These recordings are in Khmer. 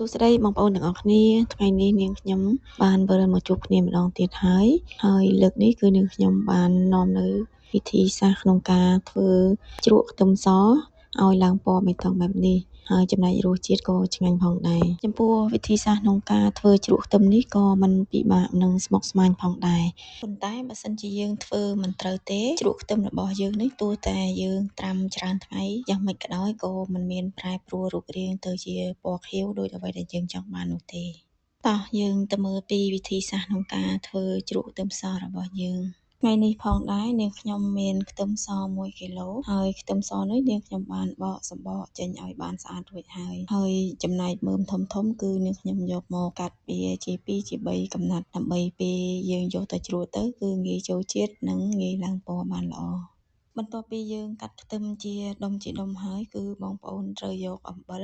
សួស្តីបងប្អូនទាំងអស់គ្នាថ្ងៃនេះនាងខ្ញុំបានវិលមកជួបគ្នាម្ដងទៀតហើយលើកនេះគឺនាងខ្ញុំបាននាំនៅវិធីសាស្ត្រក្នុងការធ្វើជ្រក់ខ្ទឹមសឲ្យឡើងពណ៌បៃតងបែបនេះហើយចំណែករសជាតិក៏ឆ្ងាញ់ផងដែរចំពោះវិធីសាស្ត្រក្នុងការធ្វើជ្រក់ខ្ទឹមនេះក៏មិនពិបាកនឹងស្មុគស្មាញផងដែរប៉ុន្តែបើសិនជាយើងធ្វើមិនត្រូវទេជ្រក់ខ្ទឹមរបស់យើងនេះទោះតែយើងត្រាំច្រើនថ្ងៃយ៉ាងម៉េចក៏ដោយក៏មិនមានប្រែប្រួលរូបរាងទៅជាពណ៌ខៀវដូចអ្វីដែលយើងចង់បាននោះទេតោះយើងទៅមើលពីវិធីសាស្ត្រក្នុងការធ្វើជ្រក់ខ្ទឹមសរបស់យើងថ្ងៃនេះផងដែរនាងខ្ញុំមានខ្ទឹមស1គីឡូហើយខ្ទឹមសនេះនាងខ្ញុំបានបកសម្បកចេញឲ្យបានស្អាតរួចហើយចំណែកមើមធំគឺនាងខ្ញុំយកមកកាត់វាជា2ជា3កំណាត់ដើម្បីពេលយើងយកទៅជ្រក់ទៅគឺងាយចូលជាតិនិងងាយឡើងពណ៌បានល្អបន្ទាប់ពីយើងកាត់ខ្ទឹមជាដុំហើយគឺបងប្អូនត្រូវយកអំបិ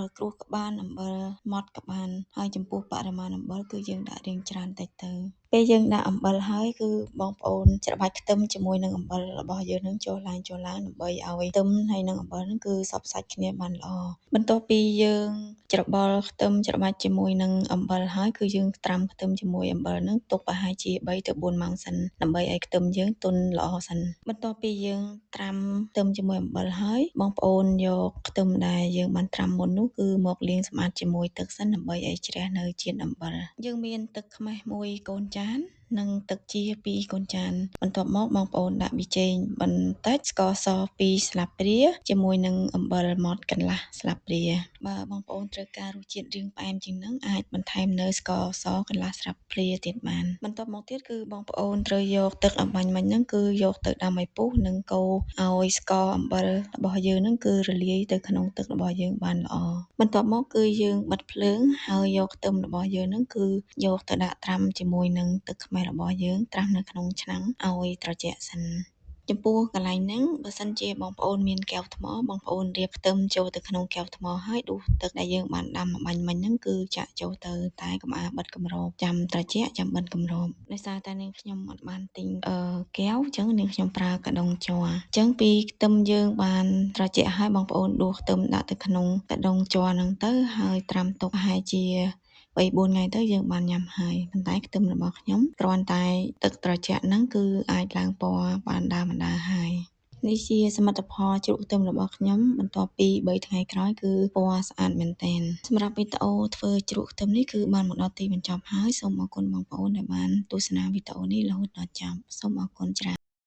លក្រួសក៏បានអំបិលម៉ដ្ឋក៏បានហើយចំពោះបរិមាណអំបិលគឺយើងដាក់រៀងច្រើនតិចទៅពេលយើងដាក់អំបិលហើយគឺបងប្អូនច្របាច់ខ្ទឹមជាមួយនឹងអំបិលរបស់យើងនឹងចុះឡើងដើម្បីឲ្យខ្ទឹមហើយនឹងអំបិលនឹងគឺសព្វសាច់គ្នាបានល្អបន្ទាប់ពីយើងច្របល់ខ្ទឹមច្របាច់ជាមួយនឹងអំបិលហើយគឺយើងត្រាំខ្ទឹមជាមួយអំបិលនឹងទុកប្រហែលជា3ទៅ4ម៉ោងសិនដើម្បីឲ្យខ្ទឹមយើងទន់ល្អសិនបន្ទាប់ពីយើងត្រាំខ្ទឹមជាមួយអំបិលហើយបងប្អូនយកខ្ទឹមដែលយើងបានត្រាំមុននោះគឺមកលាងសម្អាតជាមួយទឹកសិនដើម្បីឲ្យជ្រះនៅជាតិអំបិលយើងមានទឹកខ្មេះ1កូនចាននិងទឹកជី2កូនចានបន្ទាប់មកបងប្អូនដាក់ប៊ីចេងបន្តិចស្ករស2ស្លាបព្រាជាមួយនឹងអំបិលម៉ដ្ឋកន្លះស្លាបព្រាបើបងប្អូនត្រូវការរសជាតិរៀងផ្អែមជាងនឹងអាចបន្ថែមនៅស្ករសកន្លះស្លាបព្រាទៀតបានបន្ទាប់មកទៀតគឺបងប្អូនត្រូវយកទឹកអំបាញ់មិញហ្នឹងគឺយកទៅដាំឲ្យពុះនិងកូរឲ្យស្ករអំបិលរបស់យើងហ្នឹងគឺរលាយទៅក្នុងទឹករបស់យើងបានល្អបន្ទាប់មកគឺយើងបិទភ្លើងហើយយកខ្ទឹមរបស់យើងហ្នឹងគឺយកទៅដាក់ត្រាំជាមួយនឹងទឹកខ្មេះរបស់យើងត្រាំនៅក្នុងឆ្នាំងឲ្យត្រជាក់សិនចំពោះកន្លែងហ្នឹងបើសិនជាបងប្អូនមានកែវថ្មបងប្អូនរៀបខ្ទឹមចូលទៅក្នុងកែវថ្មហើយដួសទឹកដែលយើងបានដាំបាញ់មិញហ្នឹងគឺចាក់ចូលទៅតែកុំអាបិទគម្របចាំត្រជាក់ចាំបិទគម្របដោយសារតែនាងខ្ញុំអត់បានទិញកែវអញ្ចឹងនាងខ្ញុំប្រើកដុងជ័រអញ្ចឹងពីខ្ទឹមយើងបានត្រជាក់ហើយបងប្អូនដួសខ្ទឹមដាក់ទៅក្នុងកដុងជ័រហ្នឹងទៅហើយត្រាំទុកប្រហែលជា3-4ថ្ងៃទៅយើងបានញ៉ាំហើយប៉ុន្តែខ្ទឹមរបស់ខ្ញុំគ្រាន់តែទឹកត្រជាក់ហ្នឹងគឺអាចឡើងពណ៌បានដើមហើយនេះជាសមិទ្ធផលជ្រក់ខ្ទឹមរបស់ខ្ញុំបន្ទាប់ពី3ថ្ងៃក្រោយគឺពណ៌ស្អាតមែនទែនសម្រាប់វីដេអូធ្វើជ្រក់ខ្ទឹមនេះគឺបានមកដល់ទីបញ្ចប់ហើយសូមអរគុណបងប្អូនដែលបានទស្សនាវីដេអូនេះរហូតដល់ចប់សូមអរគុណច្រើន